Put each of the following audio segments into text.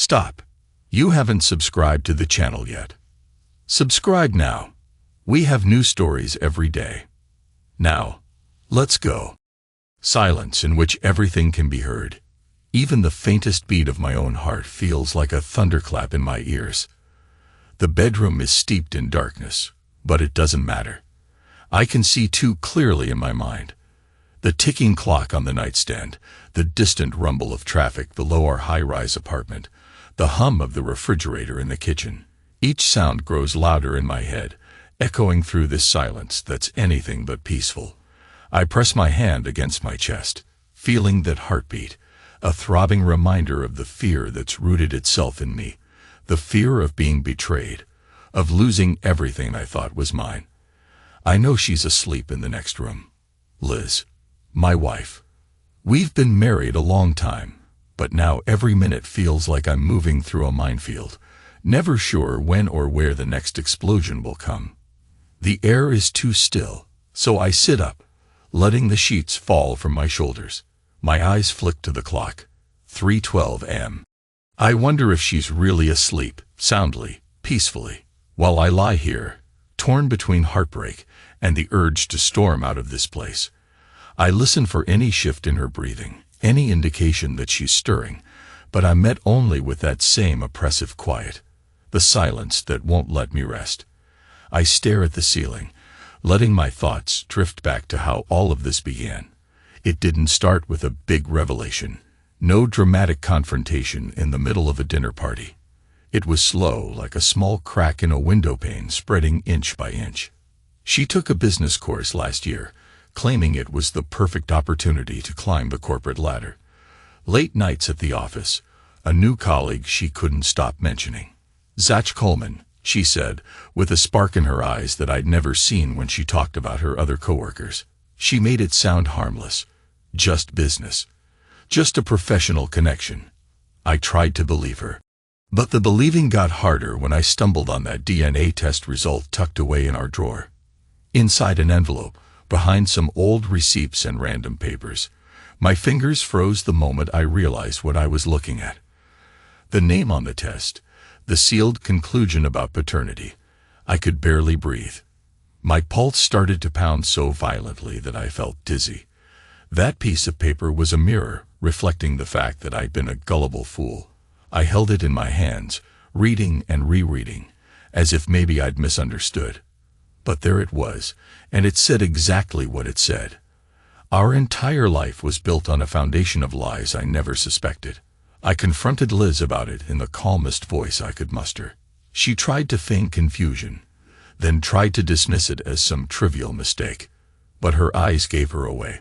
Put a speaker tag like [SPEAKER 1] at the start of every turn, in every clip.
[SPEAKER 1] Stop. You haven't subscribed to the channel yet. Subscribe now. We have new stories every day. Now, let's go. Silence in which everything can be heard. Even the faintest beat of my own heart feels like a thunderclap in my ears. The bedroom is steeped in darkness, but it doesn't matter. I can see too clearly in my mind. The ticking clock on the nightstand, the distant rumble of traffic below our high-rise apartment, the hum of the refrigerator in the kitchen. Each sound grows louder in my head, echoing through this silence that's anything but peaceful. I press my hand against my chest, feeling that heartbeat, a throbbing reminder of the fear that's rooted itself in me, the fear of being betrayed, of losing everything I thought was mine. I know she's asleep in the next room. Liz, my wife. We've been married a long time, but now every minute feels like I'm moving through a minefield, never sure when or where the next explosion will come. The air is too still, so I sit up, letting the sheets fall from my shoulders. My eyes flick to the clock. 3:12 a.m. I wonder if she's really asleep, soundly, peacefully, while I lie here, torn between heartbreak and the urge to storm out of this place. I listen for any shift in her breathing, any indication that she's stirring, but I'm met only with that same oppressive quiet, the silence that won't let me rest. I stare at the ceiling, letting my thoughts drift back to how all of this began. It didn't start with a big revelation, no dramatic confrontation in the middle of a dinner party. It was slow, like a small crack in a window pane spreading inch by inch. She took a business course last year, claiming it was the perfect opportunity to climb the corporate ladder. Late nights at the office, a new colleague she couldn't stop mentioning. Zach Coleman, she said, with a spark in her eyes that I'd never seen when she talked about her other coworkers. She made it sound harmless, just business, just a professional connection. I tried to believe her. But the believing got harder when I stumbled on that DNA test result tucked away in our drawer. Inside an envelope, behind some old receipts and random papers, my fingers froze the moment I realized what I was looking at. The name on the test, the sealed conclusion about paternity. I could barely breathe. My pulse started to pound so violently that I felt dizzy. That piece of paper was a mirror, reflecting the fact that I'd been a gullible fool. I held it in my hands, reading and rereading, as if maybe I'd misunderstood. But there it was, and it said exactly what it said. Our entire life was built on a foundation of lies I never suspected. I confronted Liz about it in the calmest voice I could muster. She tried to feign confusion, then tried to dismiss it as some trivial mistake. But her eyes gave her away.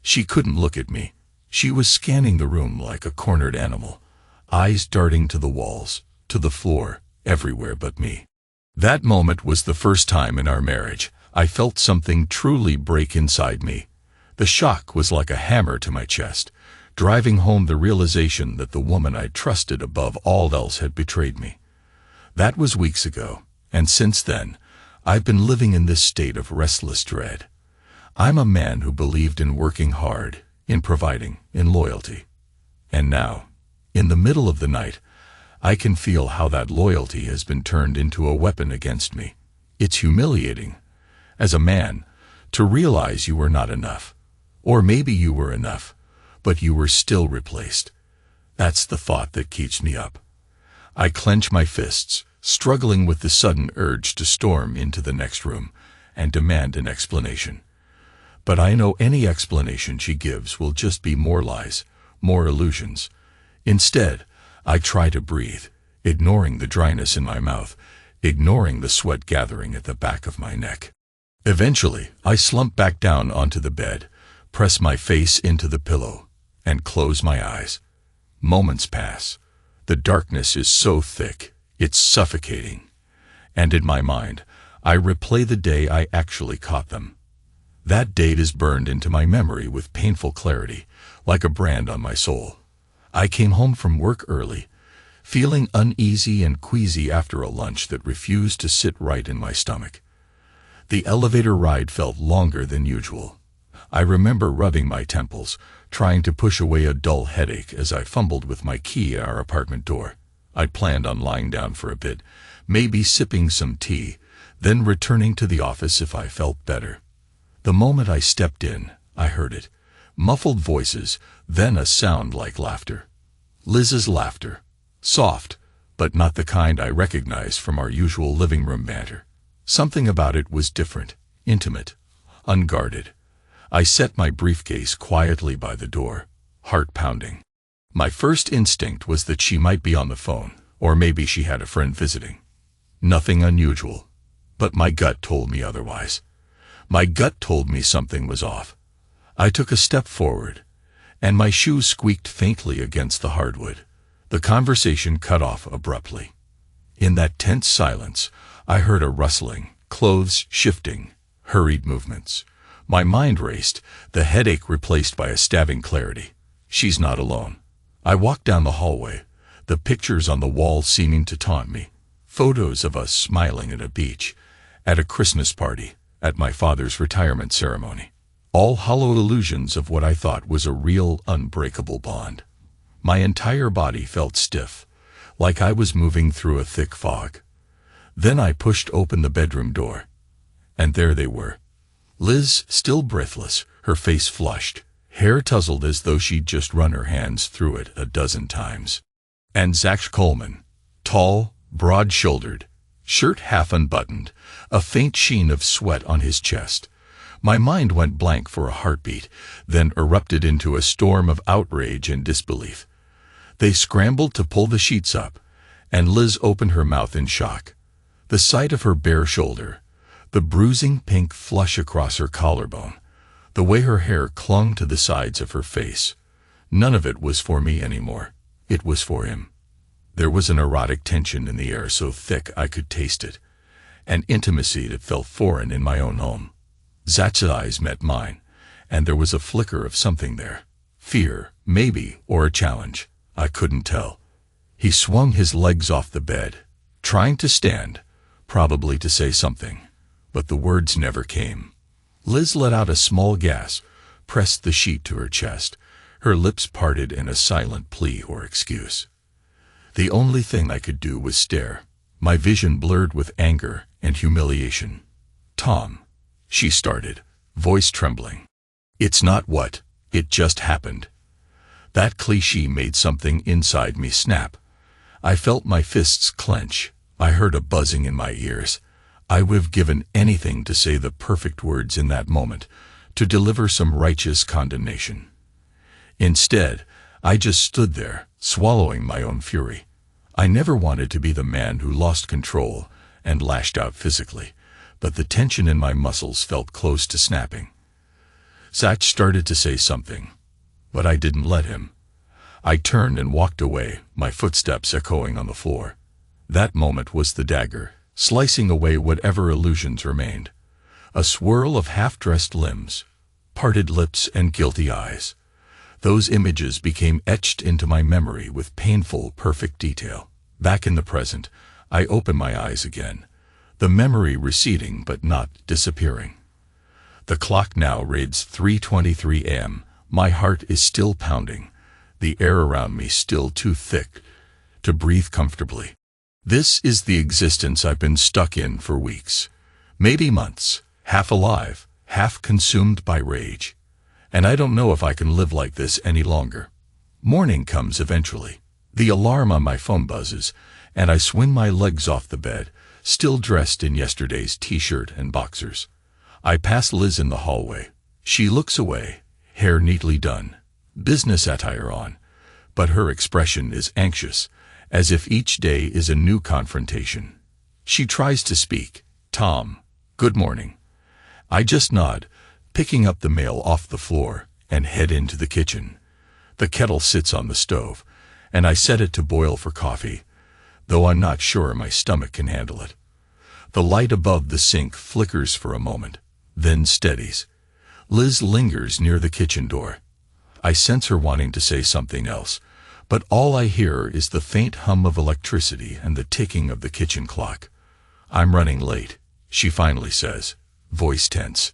[SPEAKER 1] She couldn't look at me. She was scanning the room like a cornered animal, eyes darting to the walls, to the floor, everywhere but me. That moment was the first time in our marriage I felt something truly break inside me. The shock was like a hammer to my chest, driving home the realization that the woman I trusted above all else had betrayed me. That was weeks ago, and since then, I've been living in this state of restless dread. I'm a man who believed in working hard, in providing, in loyalty. And now, in the middle of the night, I can feel how that loyalty has been turned into a weapon against me. It's humiliating, as a man, to realize you were not enough. Or maybe you were enough, but you were still replaced. That's the thought that keeps me up. I clench my fists, struggling with the sudden urge to storm into the next room and demand an explanation. But I know any explanation she gives will just be more lies, more illusions. Instead, I try to breathe, ignoring the dryness in my mouth, ignoring the sweat gathering at the back of my neck. Eventually, I slump back down onto the bed, press my face into the pillow, and close my eyes. Moments pass. The darkness is so thick, it's suffocating. And in my mind, I replay the day I actually caught them. That date is burned into my memory with painful clarity, like a brand on my soul. I came home from work early, feeling uneasy and queasy after a lunch that refused to sit right in my stomach. The elevator ride felt longer than usual. I remember rubbing my temples, trying to push away a dull headache as I fumbled with my key at our apartment door. I'd planned on lying down for a bit, maybe sipping some tea, then returning to the office if I felt better. The moment I stepped in, I heard it. Muffled voices, then a sound like laughter. Liz's laughter. Soft, but not the kind I recognized from our usual living room banter. Something about it was different, intimate, unguarded. I set my briefcase quietly by the door, heart pounding. My first instinct was that she might be on the phone, or maybe she had a friend visiting. Nothing unusual, but my gut told me otherwise. My gut told me something was off. I took a step forward, and my shoes squeaked faintly against the hardwood. The conversation cut off abruptly. In that tense silence, I heard a rustling, clothes shifting, hurried movements. My mind raced, the headache replaced by a stabbing clarity. She's not alone. I walked down the hallway, the pictures on the wall seeming to taunt me. Photos of us smiling at a beach, at a Christmas party, at my father's retirement ceremony. All hollow illusions of what I thought was a real, unbreakable bond. My entire body felt stiff, like I was moving through a thick fog. Then I pushed open the bedroom door, and there they were. Liz, still breathless, her face flushed, hair tousled as though she'd just run her hands through it a dozen times. And Zach Coleman, tall, broad-shouldered, shirt half unbuttoned, a faint sheen of sweat on his chest. My mind went blank for a heartbeat, then erupted into a storm of outrage and disbelief. They scrambled to pull the sheets up, and Liz opened her mouth in shock. The sight of her bare shoulder, the bruising pink flush across her collarbone, the way her hair clung to the sides of her face. None of it was for me anymore. It was for him. There was an erotic tension in the air so thick I could taste it, an intimacy that felt foreign in my own home. Zach's eyes met mine, and there was a flicker of something there. Fear, maybe, or a challenge. I couldn't tell. He swung his legs off the bed, trying to stand, probably to say something, but the words never came. Liz let out a small gasp, pressed the sheet to her chest, her lips parted in a silent plea or excuse. The only thing I could do was stare, my vision blurred with anger and humiliation. "Tom," she started, voice trembling. "It's not what, it just happened." That cliché made something inside me snap. I felt my fists clench. I heard a buzzing in my ears. I would have given anything to say the perfect words in that moment, to deliver some righteous condemnation. Instead, I just stood there, swallowing my own fury. I never wanted to be the man who lost control and lashed out physically, but the tension in my muscles felt close to snapping. Zach started to say something, but I didn't let him. I turned and walked away, my footsteps echoing on the floor. That moment was the dagger, slicing away whatever illusions remained. A swirl of half-dressed limbs, parted lips and guilty eyes. Those images became etched into my memory with painful, perfect detail. Back in the present, I opened my eyes again, the memory receding but not disappearing. The clock now reads 3:23 a.m. My heart is still pounding, the air around me still too thick to breathe comfortably. This is the existence I've been stuck in for weeks, maybe months, half alive, half consumed by rage. And I don't know if I can live like this any longer. Morning comes eventually. The alarm on my phone buzzes, and I swing my legs off the bed, still dressed in yesterday's t-shirt and boxers. I pass Liz in the hallway. She looks away, hair neatly done, business attire on, but her expression is anxious, as if each day is a new confrontation. She tries to speak. "Tom, good morning." I just nod, picking up the mail off the floor, and head into the kitchen. The kettle sits on the stove, and I set it to boil for coffee, though I'm not sure my stomach can handle it. The light above the sink flickers for a moment, then steadies. Liz lingers near the kitchen door. I sense her wanting to say something else, but all I hear is the faint hum of electricity and the ticking of the kitchen clock. "I'm running late," she finally says, voice tense.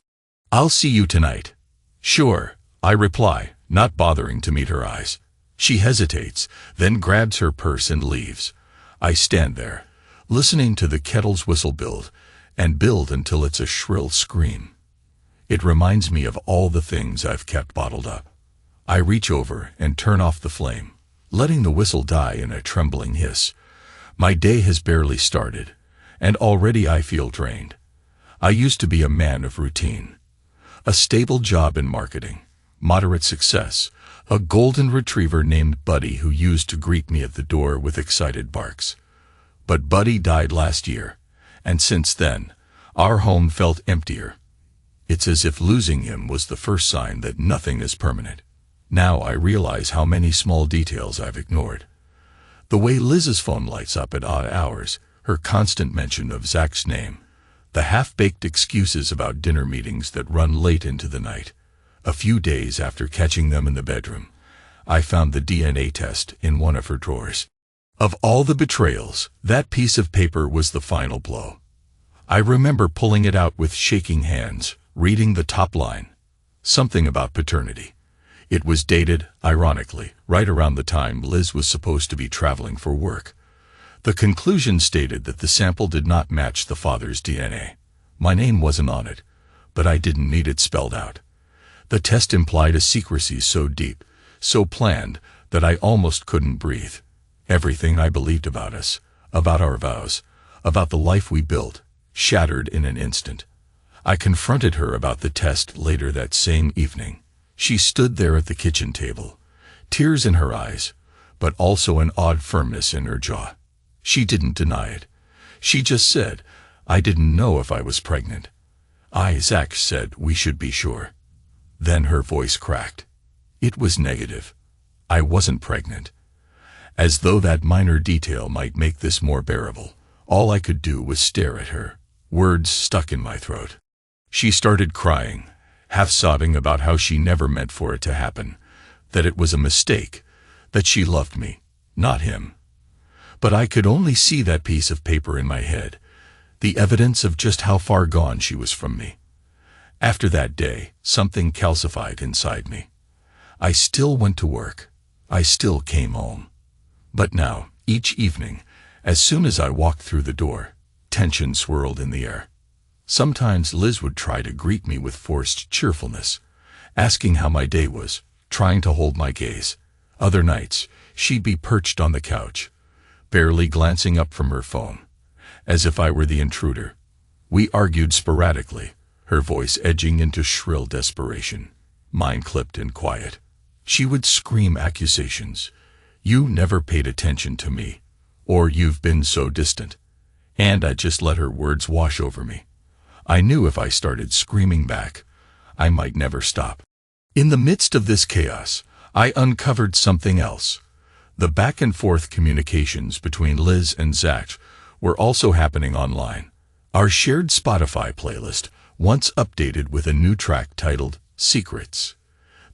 [SPEAKER 1] "I'll see you tonight." "Sure," I reply, not bothering to meet her eyes. She hesitates, then grabs her purse and leaves. I stand there, listening to the kettle's whistle build until it's a shrill scream. It reminds me of all the things I've kept bottled up. I reach over and turn off the flame, letting the whistle die in a trembling hiss. My day has barely started, and already I feel drained. I used to be a man of routine. A stable job in marketing, moderate success, a golden retriever named Buddy who used to greet me at the door with excited barks. But Buddy died last year, and since then, our home felt emptier. It's as if losing him was the first sign that nothing is permanent. Now I realize how many small details I've ignored. The way Liz's phone lights up at odd hours, her constant mention of Zach's name, the half-baked excuses about dinner meetings that run late into the night. A few days after catching them in the bedroom, I found the DNA test in one of her drawers. Of all the betrayals, that piece of paper was the final blow. I remember pulling it out with shaking hands, reading the top line. Something about paternity. It was dated, ironically, right around the time Liz was supposed to be traveling for work. The conclusion stated that the sample did not match the father's DNA. My name wasn't on it, but I didn't need it spelled out. The test implied a secrecy so deep, so planned, that I almost couldn't breathe. Everything I believed about us, about our vows, about the life we built, shattered in an instant. I confronted her about the test later that same evening. She stood there at the kitchen table, tears in her eyes, but also an odd firmness in her jaw. She didn't deny it. She just said, "I didn't know if I was pregnant." Zach said we should be sure. Then her voice cracked. It was negative. I wasn't pregnant. As though that minor detail might make this more bearable, all I could do was stare at her, words stuck in my throat. She started crying, half sobbing about how she never meant for it to happen, that it was a mistake, that she loved me, not him. But I could only see that piece of paper in my head, the evidence of just how far gone she was from me. After that day, something calcified inside me. I still went to work. I still came home. But now, each evening, as soon as I walked through the door, tension swirled in the air. Sometimes Liz would try to greet me with forced cheerfulness, asking how my day was, trying to hold my gaze. Other nights, she'd be perched on the couch, barely glancing up from her phone, as if I were the intruder. We argued sporadically, her voice edging into shrill desperation, mine clipped and quiet. She would scream accusations. "You never paid attention to me," or "You've been so distant." And I just let her words wash over me. I knew if I started screaming back, I might never stop. In the midst of this chaos, I uncovered something else. The back-and-forth communications between Liz and Zach were also happening online. Our shared Spotify playlist once updated with a new track titled Secrets.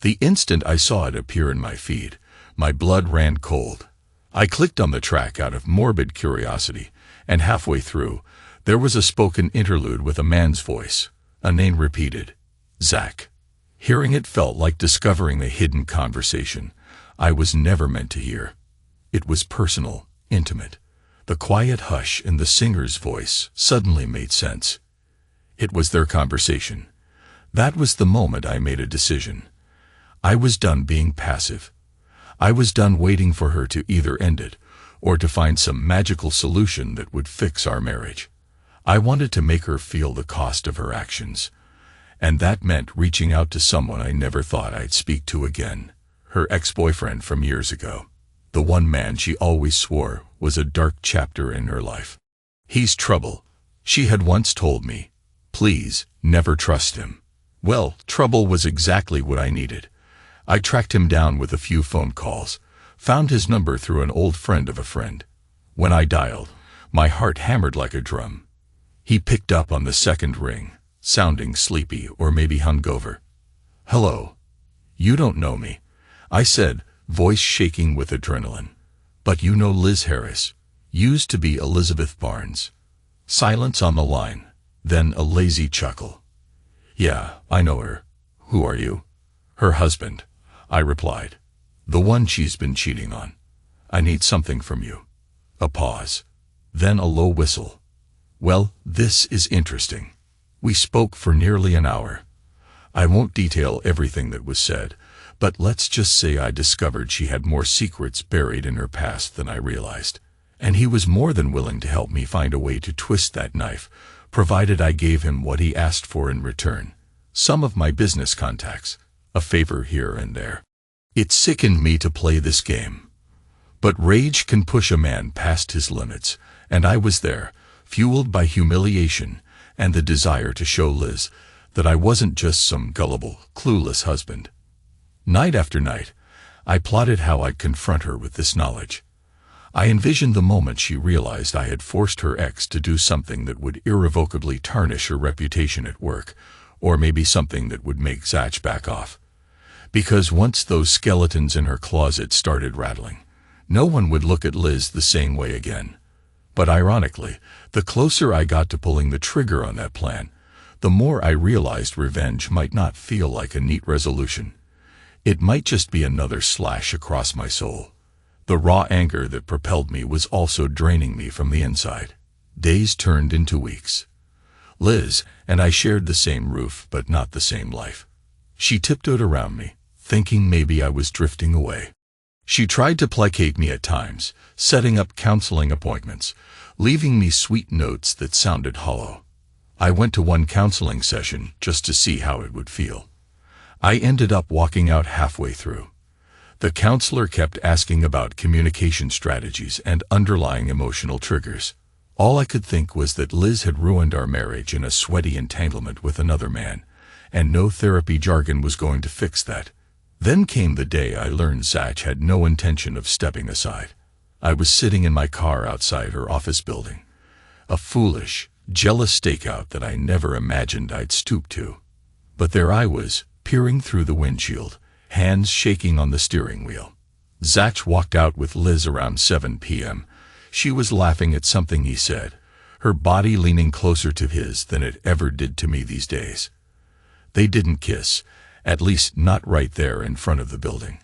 [SPEAKER 1] The instant I saw it appear in my feed, my blood ran cold. I clicked on the track out of morbid curiosity, and halfway through, there was a spoken interlude with a man's voice, a name repeated, Zach. Hearing it felt like discovering a hidden conversation I was never meant to hear. It was personal, intimate. The quiet hush in the singer's voice suddenly made sense. It was their conversation. That was the moment I made a decision. I was done being passive. I was done waiting for her to either end it or to find some magical solution that would fix our marriage. I wanted to make her feel the cost of her actions, and that meant reaching out to someone I never thought I'd speak to again, her ex-boyfriend from years ago. The one man she always swore was a dark chapter in her life. "He's trouble," she had once told me. "Please, never trust him." Well, trouble was exactly what I needed. I tracked him down with a few phone calls, found his number through an old friend of a friend. When I dialed, my heart hammered like a drum. He picked up on the second ring, sounding sleepy or maybe hungover. "Hello. You don't know me," I said, voice shaking with adrenaline. "But you know Liz Harris. Used to be Elizabeth Barnes." Silence on the line, then a lazy chuckle. "Yeah, I know her. Who are you?" "Her husband," I replied. "The one she's been cheating on. I need something from you." A pause. Then a low whistle. Well, this is interesting. We spoke for nearly an hour. I won't detail everything that was said, but let's just say I discovered she had more secrets buried in her past than I realized. And he was more than willing to help me find a way to twist that knife, provided I gave him what he asked for in return. Some of my business contacts, a favor here and there. It sickened me to play this game. But rage can push a man past his limits, and I was there, fueled by humiliation and the desire to show Liz that I wasn't just some gullible, clueless husband. Night after night, I plotted how I'd confront her with this knowledge. I envisioned the moment she realized I had forced her ex to do something that would irrevocably tarnish her reputation at work, or maybe something that would make Zach back off. Because once those skeletons in her closet started rattling, no one would look at Liz the same way again. But ironically, the closer I got to pulling the trigger on that plan, the more I realized revenge might not feel like a neat resolution. It might just be another slash across my soul. The raw anger that propelled me was also draining me from the inside. Days turned into weeks. Liz and I shared the same roof, but not the same life. She tiptoed around me, thinking maybe I was drifting away. She tried to placate me at times, setting up counseling appointments, leaving me sweet notes that sounded hollow. I went to one counseling session just to see how it would feel. I ended up walking out halfway through. The counselor kept asking about communication strategies and underlying emotional triggers. All I could think was that Liz had ruined our marriage in a sweaty entanglement with another man, and no therapy jargon was going to fix that. Then came the day I learned Zach had no intention of stepping aside. I was sitting in my car outside her office building. A foolish, jealous stakeout that I never imagined I'd stoop to. But there I was, peering through the windshield, hands shaking on the steering wheel. Zach walked out with Liz around 7 p.m. She was laughing at something he said, her body leaning closer to his than it ever did to me these days. They didn't kiss, at least not right there in front of the building.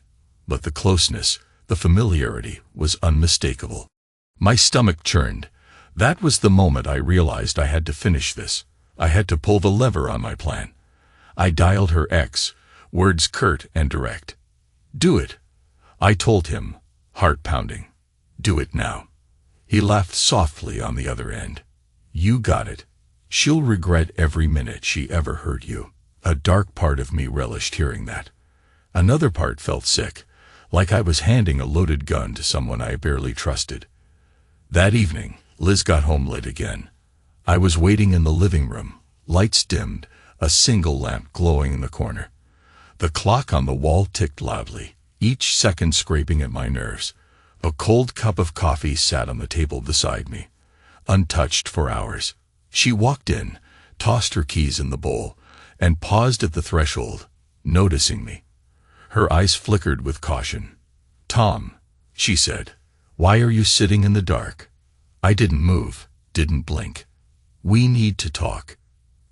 [SPEAKER 1] But the closeness, the familiarity, was unmistakable. My stomach churned. That was the moment I realized I had to finish this. I had to pull the lever on my plan. I dialed her ex, words curt and direct. "Do it," I told him, heart pounding. "Do it now." He laughed softly on the other end. "You got it. She'll regret every minute she ever heard you." A dark part of me relished hearing that. Another part felt sick, like I was handing a loaded gun to someone I barely trusted. That evening, Liz got home late again. I was waiting in the living room, lights dimmed, a single lamp glowing in the corner. The clock on the wall ticked loudly, each second scraping at my nerves. A cold cup of coffee sat on the table beside me, untouched for hours. She walked in, tossed her keys in the bowl, and paused at the threshold, noticing me. Her eyes flickered with caution. "Tom," she said, "why are you sitting in the dark?" I didn't move, didn't blink. "We need to talk."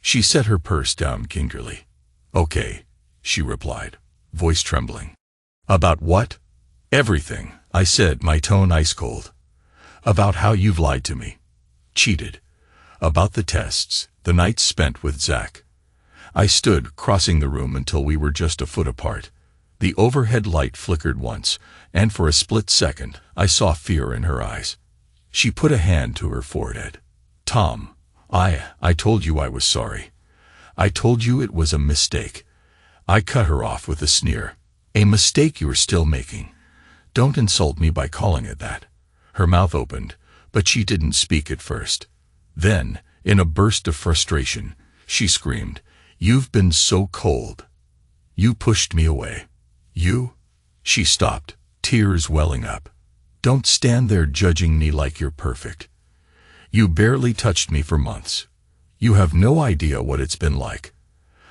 [SPEAKER 1] She set her purse down gingerly. "Okay," she replied, voice trembling. "About what?" "Everything," I said, my tone ice cold. "About how you've lied to me. Cheated. About the tests, the nights spent with Zach." I stood, crossing the room until we were just a foot apart. The overhead light flickered once, and for a split second, I saw fear in her eyes. She put a hand to her forehead. "Tom, I told you I was sorry. I told you it was a mistake." I cut her off with a sneer. "A mistake you're still making. Don't insult me by calling it that." Her mouth opened, but she didn't speak at first. Then, in a burst of frustration, she screamed, "You've been so cold. You pushed me away. You?" She stopped, tears welling up. "Don't stand there judging me like you're perfect. You barely touched me for months. You have no idea what it's been like."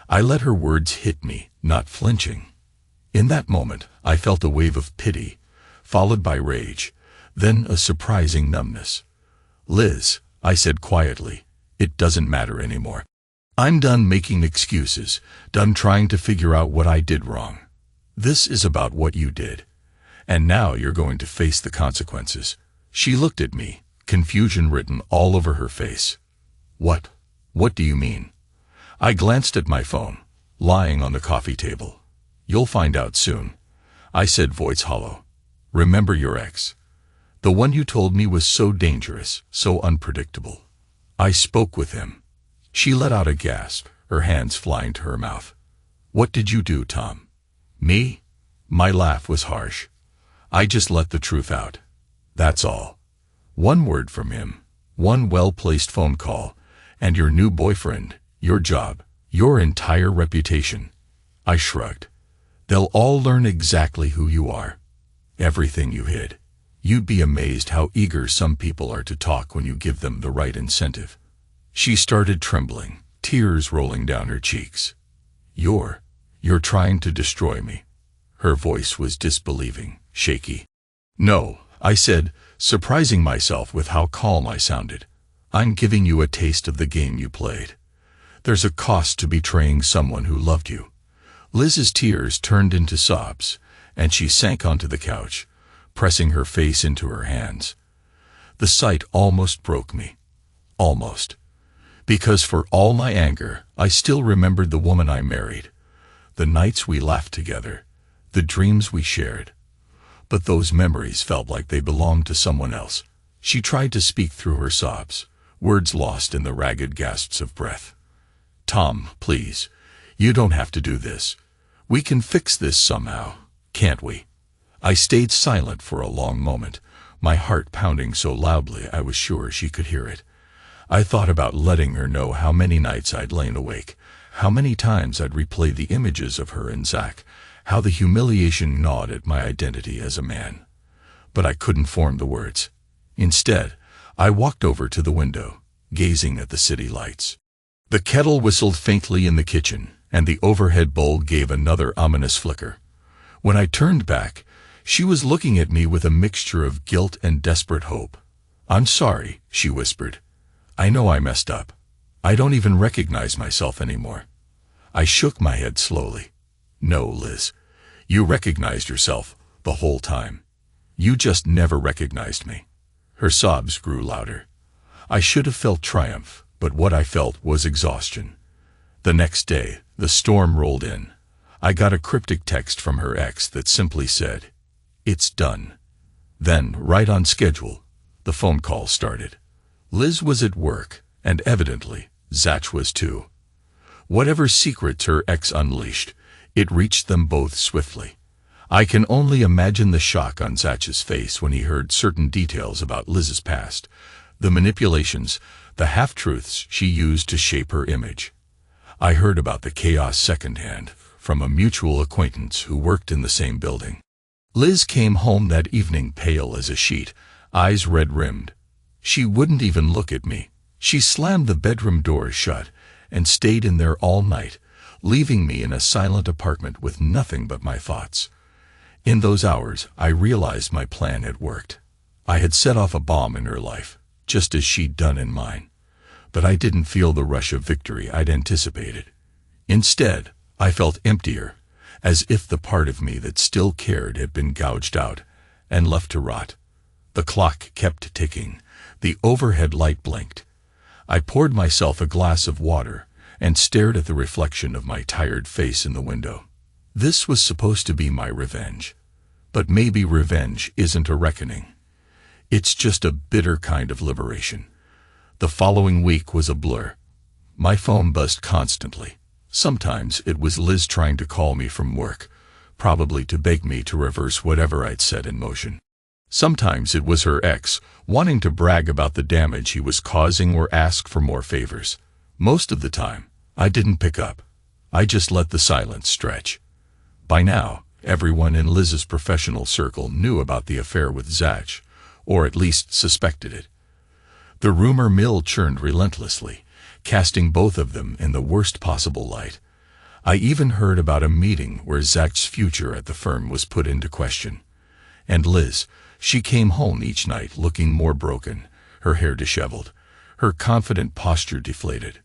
[SPEAKER 1] I let her words hit me, not flinching. In that moment, I felt a wave of pity, followed by rage, then a surprising numbness. "Liz," I said quietly, "it doesn't matter anymore. I'm done making excuses, done trying to figure out what I did wrong. This is about what you did. And now you're going to face the consequences." She looked at me, confusion written all over her face. What? What do you mean? I glanced at my phone, lying on the coffee table. You'll find out soon, I said, voice hollow. Remember your ex? The one you told me was so dangerous, so unpredictable. I spoke with him. She let out a gasp, her hands flying to her mouth. What did you do, Tom? Me? My laugh was harsh. I just let the truth out. That's all. One word from him, one well-placed phone call, and your new boyfriend, your job, your entire reputation. I shrugged. They'll all learn exactly who you are. Everything you hid. You'd be amazed how eager some people are to talk when you give them the right incentive. She started trembling, tears rolling down her cheeks. You're trying to destroy me. Her voice was disbelieving, shaky. No, I said, surprising myself with how calm I sounded. I'm giving you a taste of the game you played. There's a cost to betraying someone who loved you. Liz's tears turned into sobs, and she sank onto the couch, pressing her face into her hands. The sight almost broke me. Almost. Because for all my anger, I still remembered the woman I married, the nights we laughed together, the dreams we shared. But those memories felt like they belonged to someone else. She tried to speak through her sobs, words lost in the ragged gasps of breath. Tom, please, you don't have to do this. We can fix this somehow, can't we? I stayed silent for a long moment, my heart pounding so loudly I was sure she could hear it. I thought about letting her know how many nights I'd lain awake, how many times I'd replay the images of her and Zach, how the humiliation gnawed at my identity as a man. But I couldn't form the words. Instead, I walked over to the window, gazing at the city lights. The kettle whistled faintly in the kitchen, and the overhead bowl gave another ominous flicker. When I turned back, she was looking at me with a mixture of guilt and desperate hope. I'm sorry, she whispered. I know I messed up. I don't even recognize myself anymore. I shook my head slowly. No, Liz. You recognized yourself the whole time. You just never recognized me. Her sobs grew louder. I should have felt triumph, but what I felt was exhaustion. The next day, the storm rolled in. I got a cryptic text from her ex that simply said, "It's done." Then, right on schedule, the phone call started. Liz was at work, and evidently, Zach was too. Whatever secrets her ex unleashed, it reached them both swiftly. I can only imagine the shock on Zach's face when he heard certain details about Liz's past, the manipulations, the half-truths she used to shape her image. I heard about the chaos secondhand, from a mutual acquaintance who worked in the same building. Liz came home that evening pale as a sheet, eyes red-rimmed. She wouldn't even look at me. She slammed the bedroom doors shut and stayed in there all night, leaving me in a silent apartment with nothing but my thoughts. In those hours, I realized my plan had worked. I had set off a bomb in her life, just as she'd done in mine. But I didn't feel the rush of victory I'd anticipated. Instead, I felt emptier, as if the part of me that still cared had been gouged out and left to rot. The clock kept ticking. The overhead light blinked. I poured myself a glass of water and stared at the reflection of my tired face in the window. This was supposed to be my revenge. But maybe revenge isn't a reckoning. It's just a bitter kind of liberation. The following week was a blur. My phone buzzed constantly. Sometimes it was Liz trying to call me from work, probably to beg me to reverse whatever I'd set in motion. Sometimes it was her ex, wanting to brag about the damage he was causing or ask for more favors. Most of the time, I didn't pick up. I just let the silence stretch. By now, everyone in Liz's professional circle knew about the affair with Zach, or at least suspected it. The rumor mill churned relentlessly, casting both of them in the worst possible light. I even heard about a meeting where Zach's future at the firm was put into question. And Liz, she came home each night looking more broken, her hair disheveled, her confident posture deflated.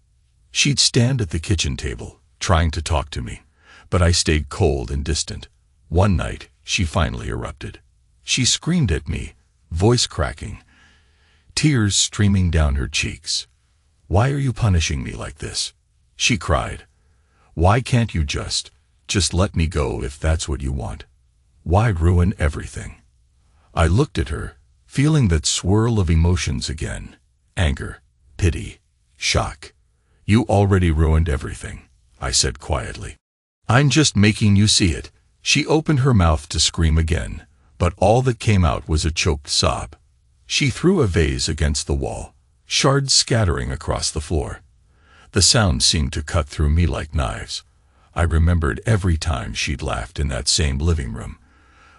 [SPEAKER 1] She'd stand at the kitchen table, trying to talk to me, but I stayed cold and distant. One night, she finally erupted. She screamed at me, voice cracking, tears streaming down her cheeks. "Why are you punishing me like this?" she cried. "Why can't you just let me go if that's what you want? Why ruin everything?" I looked at her, feeling that swirl of emotions again. Anger, pity, shock. "You already ruined everything," I said quietly. "I'm just making you see it." She opened her mouth to scream again, but all that came out was a choked sob. She threw a vase against the wall, shards scattering across the floor. The sound seemed to cut through me like knives. I remembered every time she'd laughed in that same living room,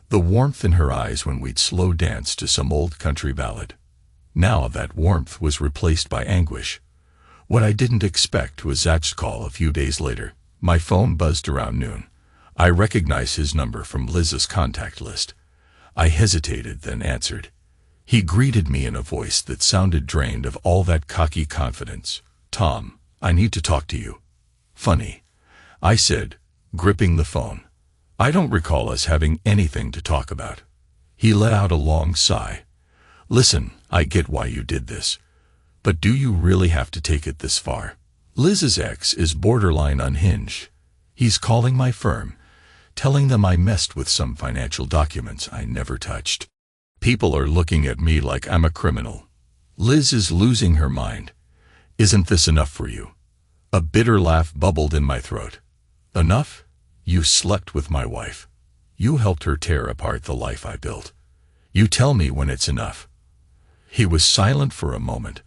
[SPEAKER 1] the warmth in her eyes when we'd slow dance to some old country ballad. Now that warmth was replaced by anguish. What I didn't expect was Zach's call a few days later. My phone buzzed around noon. I recognized his number from Liz's contact list. I hesitated, then answered. He greeted me in a voice that sounded drained of all that cocky confidence. "Tom, I need to talk to you." "Funny," I said, gripping the phone. "I don't recall us having anything to talk about." He let out a long sigh. "Listen, I get why you did this. But do you really have to take it this far? Liz's ex is borderline unhinged. He's calling my firm, telling them I messed with some financial documents I never touched. People are looking at me like I'm a criminal. Liz is losing her mind. Isn't this enough for you?" A bitter laugh bubbled in my throat. "Enough? You slept with my wife. You helped her tear apart the life I built. You tell me when it's enough." He was silent for a moment,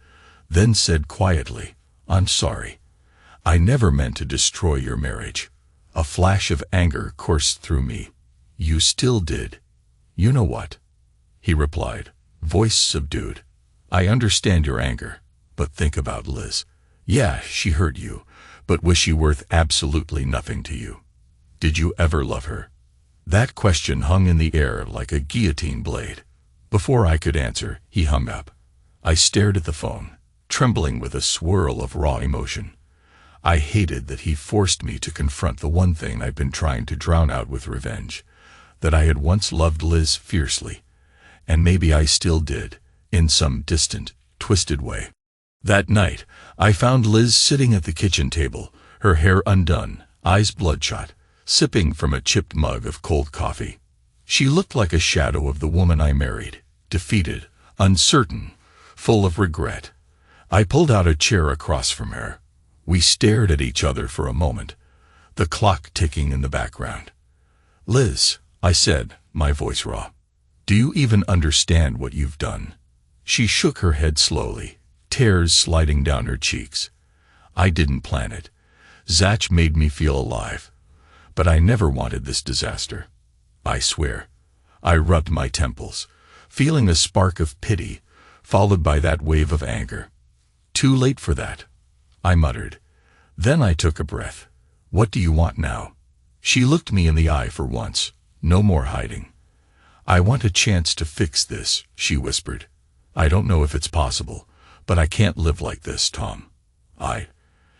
[SPEAKER 1] then said quietly, "I'm sorry. I never meant to destroy your marriage." A flash of anger coursed through me. "You still did. You know what?" he replied, voice subdued. "I understand your anger, but think about Liz. Yeah, she hurt you, but was she worth absolutely nothing to you? Did you ever love her?" That question hung in the air like a guillotine blade. Before I could answer, he hung up. I stared at the phone, trembling with a swirl of raw emotion. I hated that he forced me to confront the one thing I'd been trying to drown out with revenge, that I had once loved Liz fiercely, and maybe I still did, in some distant, twisted way. That night, I found Liz sitting at the kitchen table, her hair undone, eyes bloodshot, sipping from a chipped mug of cold coffee. She looked like a shadow of the woman I married, defeated, uncertain, full of regret. I pulled out a chair across from her. We stared at each other for a moment, the clock ticking in the background. "Liz," I said, my voice raw, "do you even understand what you've done?" She shook her head slowly, tears sliding down her cheeks. "I didn't plan it. Zach made me feel alive. But I never wanted this disaster. I swear." I rubbed my temples, feeling a spark of pity, followed by that wave of anger. "Too late for that," I muttered. Then I took a breath. "What do you want now?" She looked me in the eye for once. No more hiding. "I want a chance to fix this," she whispered. "I don't know if it's possible, but I can't live like this, Tom.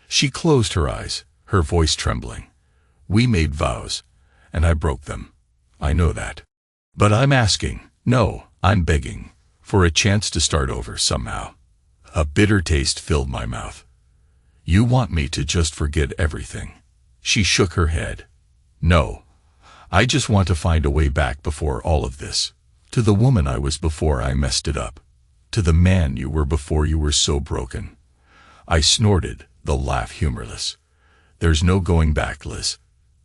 [SPEAKER 1] She closed her eyes, her voice trembling. "We made vows, and I broke them. I know that. But I'm asking, no, I'm begging, for a chance to start over somehow." A bitter taste filled my mouth. "You want me to just forget everything?" She shook her head. "No. I just want to find a way back before all of this. To the woman I was before I messed it up. To the man you were before you were so broken." I snorted, the laugh humorless. "There's no going back, Liz.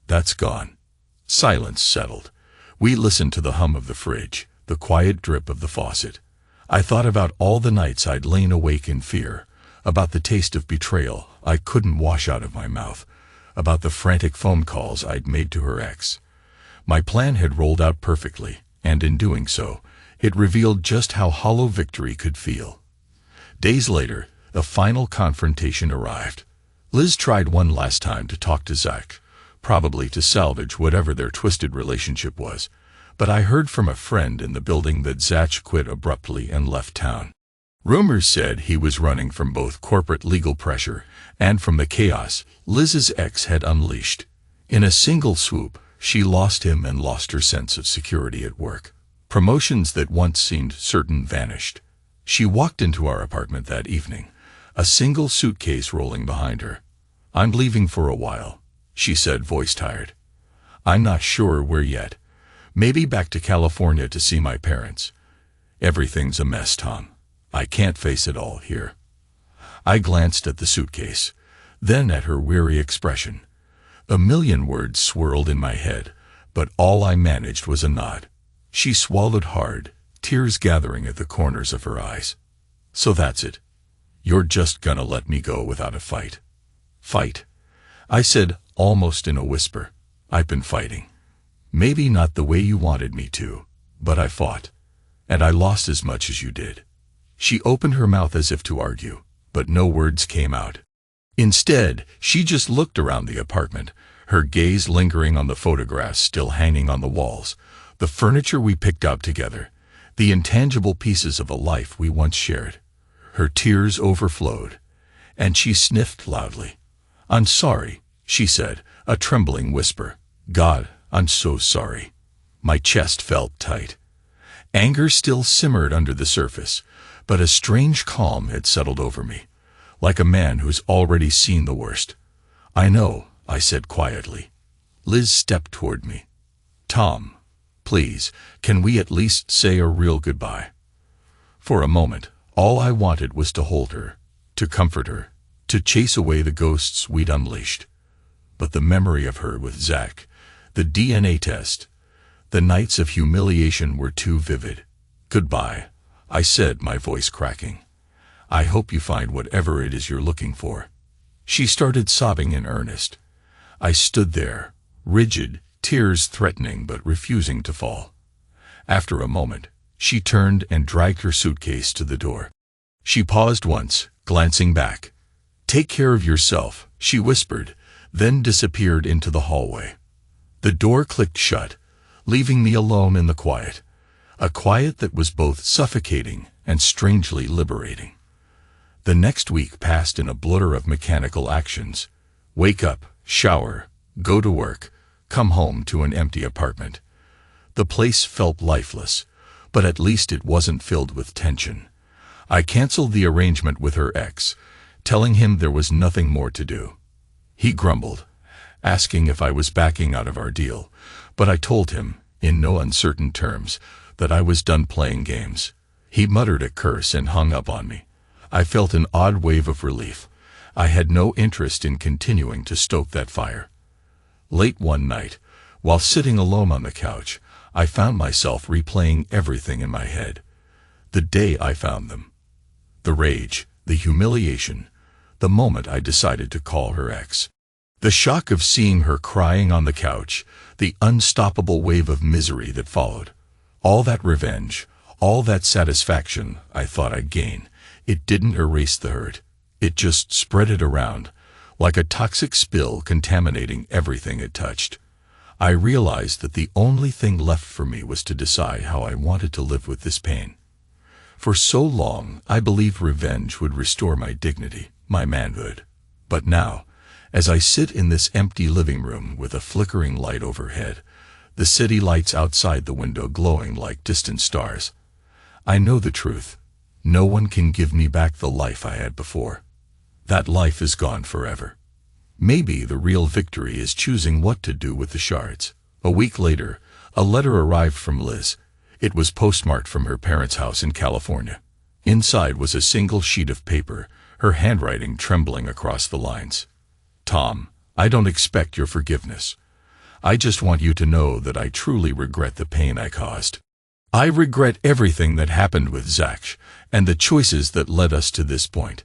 [SPEAKER 1] That's gone." Silence settled. We listened to the hum of the fridge, the quiet drip of the faucet. I thought about all the nights I'd lain awake in fear, about the taste of betrayal I couldn't wash out of my mouth, about the frantic phone calls I'd made to her ex. My plan had rolled out perfectly, and in doing so, it revealed just how hollow victory could feel. Days later, a final confrontation arrived. Liz tried one last time to talk to Zach, probably to salvage whatever their twisted relationship was, but I heard from a friend in the building that Zach quit abruptly and left town. Rumors said he was running from both corporate legal pressure and from the chaos Liz's ex had unleashed. In a single swoop, she lost him and lost her sense of security at work. Promotions that once seemed certain vanished. She walked into our apartment that evening, a single suitcase rolling behind her. "I'm leaving for a while," she said, voice tired. "I'm not sure where yet. Maybe back to California to see my parents. Everything's a mess, Tom. I can't face it all here." I glanced at the suitcase, then at her weary expression. A million words swirled in my head, but all I managed was a nod. She swallowed hard, tears gathering at the corners of her eyes. "So that's it. You're just gonna let me go without a fight." "Fight?" I said, almost in a whisper. "I've been fighting. Maybe not the way you wanted me to, but I fought. And I lost as much as you did." She opened her mouth as if to argue, but no words came out. Instead, she just looked around the apartment, her gaze lingering on the photographs still hanging on the walls, the furniture we picked up together, the intangible pieces of a life we once shared. Her tears overflowed, and she sniffed loudly. "I'm sorry," she said, a trembling whisper. "God, I'm so sorry." My chest felt tight. Anger still simmered under the surface, but a strange calm had settled over me, like a man who's already seen the worst. "I know," I said quietly. Liz stepped toward me. "Tom, please, can we at least say a real goodbye?" For a moment, all I wanted was to hold her, to comfort her, to chase away the ghosts we'd unleashed. But the memory of her with Zach, the DNA test, the nights of humiliation were too vivid. "Goodbye," I said, my voice cracking. "I hope you find whatever it is you're looking for." She started sobbing in earnest. I stood there, rigid, tears threatening but refusing to fall. After a moment, she turned and dragged her suitcase to the door. She paused once, glancing back. "Take care of yourself," she whispered, then disappeared into the hallway. The door clicked shut, leaving me alone in the quiet, a quiet that was both suffocating and strangely liberating. The next week passed in a blur of mechanical actions. Wake up, shower, go to work, come home to an empty apartment. The place felt lifeless, but at least it wasn't filled with tension. I canceled the arrangement with her ex, telling him there was nothing more to do. He grumbled, asking if I was backing out of our deal, but I told him, in no uncertain terms, that I was done playing games. He muttered a curse and hung up on me. I felt an odd wave of relief. I had no interest in continuing to stoke that fire. Late one night, while sitting alone on the couch, I found myself replaying everything in my head. The day I found them. The rage, the humiliation, the moment I decided to call her ex. The shock of seeing her crying on the couch, the unstoppable wave of misery that followed. All that revenge, all that satisfaction I thought I'd gain, it didn't erase the hurt. It just spread it around, like a toxic spill contaminating everything it touched. I realized that the only thing left for me was to decide how I wanted to live with this pain. For so long, I believed revenge would restore my dignity, my manhood. But now, as I sit in this empty living room with a flickering light overhead, the city lights outside the window glowing like distant stars, I know the truth. No one can give me back the life I had before. That life is gone forever. Maybe the real victory is choosing what to do with the shards. A week later, a letter arrived from Liz. It was postmarked from her parents' house in California. Inside was a single sheet of paper, her handwriting trembling across the lines. "Tom, I don't expect your forgiveness. I just want you to know that I truly regret the pain I caused. I regret everything that happened with Zach and the choices that led us to this point.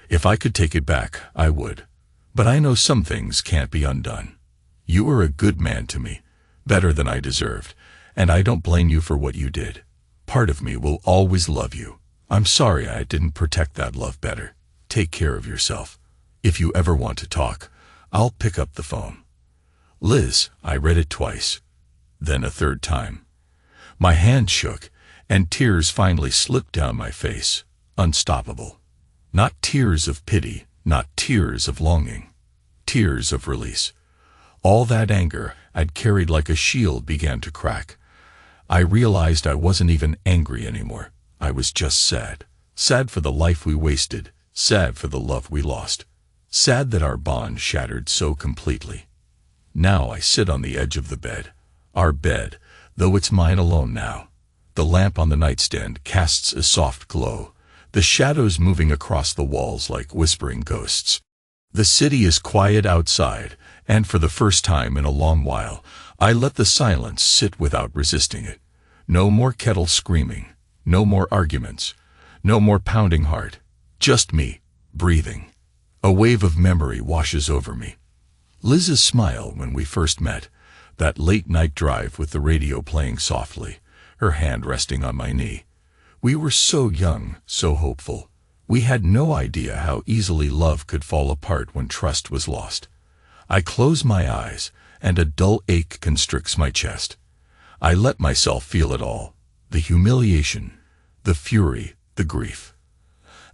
[SPEAKER 1] If I could take it back, I would. But I know some things can't be undone. You were a good man to me, better than I deserved, and I don't blame you for what you did. Part of me will always love you. I'm sorry I didn't protect that love better. Take care of yourself. If you ever want to talk, I'll pick up the phone." Liz, I read it twice, then a third time. My hand shook, and tears finally slipped down my face, unstoppable. Not tears of pity, not tears of longing. Tears of release. All that anger I'd carried like a shield began to crack. I realized I wasn't even angry anymore. I was just sad. Sad for the life we wasted. Sad for the love we lost. Sad that our bond shattered so completely. Now I sit on the edge of the bed. Our bed, though it's mine alone now. The lamp on the nightstand casts a soft glow, the shadows moving across the walls like whispering ghosts. The city is quiet outside, and for the first time in a long while, I let the silence sit without resisting it. No more kettle screaming, no more arguments, no more pounding heart, just me, breathing. A wave of memory washes over me. Liz's smile when we first met, that late-night drive with the radio playing softly, her hand resting on my knee. We were so young, so hopeful. We had no idea how easily love could fall apart when trust was lost. I close my eyes, and a dull ache constricts my chest. I let myself feel it all, the humiliation, the fury, the grief,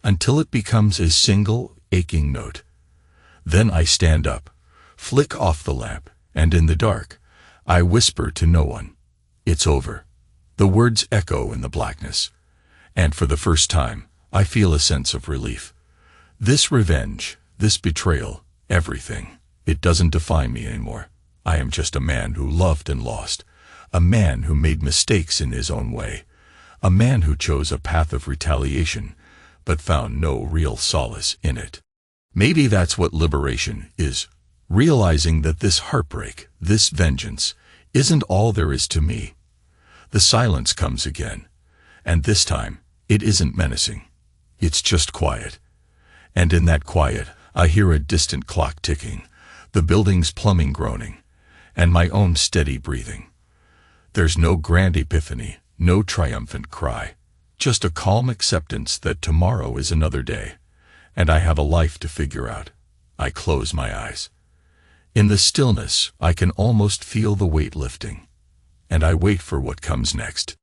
[SPEAKER 1] until it becomes a single, aching note. Then I stand up, flick off the lamp, and in the dark, I whisper to no one, "It's over." The words echo in the blackness, and for the first time, I feel a sense of relief. This revenge, this betrayal, everything, it doesn't define me anymore. I am just a man who loved and lost, a man who made mistakes in his own way, a man who chose a path of retaliation, but found no real solace in it. Maybe that's what liberation is, realizing that this heartbreak, this vengeance, isn't all there is to me. The silence comes again, and this time, it isn't menacing. It's just quiet. And in that quiet, I hear a distant clock ticking, the building's plumbing groaning, and my own steady breathing. There's no grand epiphany, no triumphant cry, just a calm acceptance that tomorrow is another day, and I have a life to figure out. I close my eyes. In the stillness, I can almost feel the weight lifting, and I wait for what comes next.